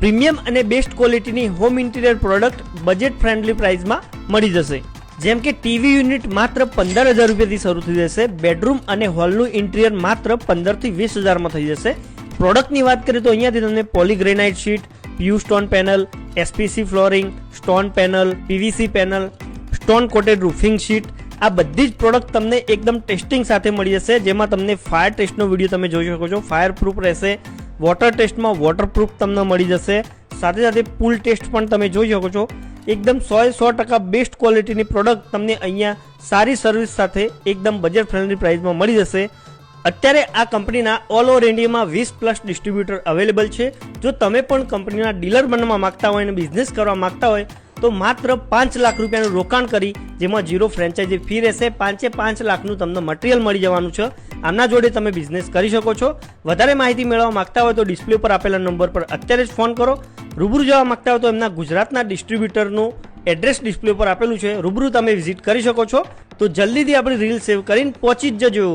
Premium અને best ક્વોલિટીની home interior product budget friendly પ્રાઇસમાં મળી જશે। જેમ કે ટીવી યુનિટ માત્ર 15,000 રૂપિયાથી શરૂ થઈ જશે। બેડરૂમ અને હોલનું ઇન્ટિરિયર માત્ર 15,000 થી 20,000માં થઈ જશે। પ્રોડક્ટની વાત કરીએ તો અહીંયાથી તમને polygranite sheet, PU stone panel, SPC flooring, stone panel, PVC panel, stone coated roofing sheet, આ બધી જ પ્રોડક્ટ તમને એકદમ ટેસ્ટિંગ સાથે મળી જશે। જેમાં તમને ફાયર ટેસ્ટનો વિડીયો તમે જોઈ શકો છો, ફાયર પ્રૂફ રહેશે। વોટર ટેસ્ટમાં વોટરપ્રૂફ તમને મળી જશે। સાથે સાથે પુલ ટેસ્ટ પણ તમે જોઈ શકો છો। એકદમ 100% બેસ્ટ ક્વોલિટીની પ્રોડક્ટ તમને અહીંયા સારી સર્વિસ સાથે એકદમ બજેટ ફ્રેન્ડલી પ્રાઇસમાં મળી જશે। અત્યારે આ કંપનીના ઓલ ઓવર ઇન્ડિયામાં 20+ ડિસ્ટ્રીબ્યુટર અવેલેબલ છે। જો તમે પણ કંપનીના ડીલર બનવા માંગતા હોય અને બિઝનેસ કરવા માંગતા હોય તો માત્ર 5 લાખ રૂપિયાનું રોકાણ કરી, જેમાં 0 ફ્રેન્ચાઇઝી ફી રહેશે, 5 લાખનું તમને મટીરિયલ મળી જવાનું છે। આમના જોડે તમે બિઝનેસ કરી શકો છો। વધારે માહિતી મેળવવા માંગતા હોય તો ડિસ્પ્લે પર આપેલા નંબર પર અત્યારે જ ફોન કરો। રૂબરૂ જવા માંગતા હોય તો એમના ગુજરાતના ડિસ્ટ્રીબ્યુટરનું એડ્રેસ ડિસ્પ્લે પર આપેલું છે, રૂબરૂ તમે વિઝિટ કરી શકો છો। તો જલ્દીથી આપણી રીલ સેવ કરીને પહોંચી જ જજો।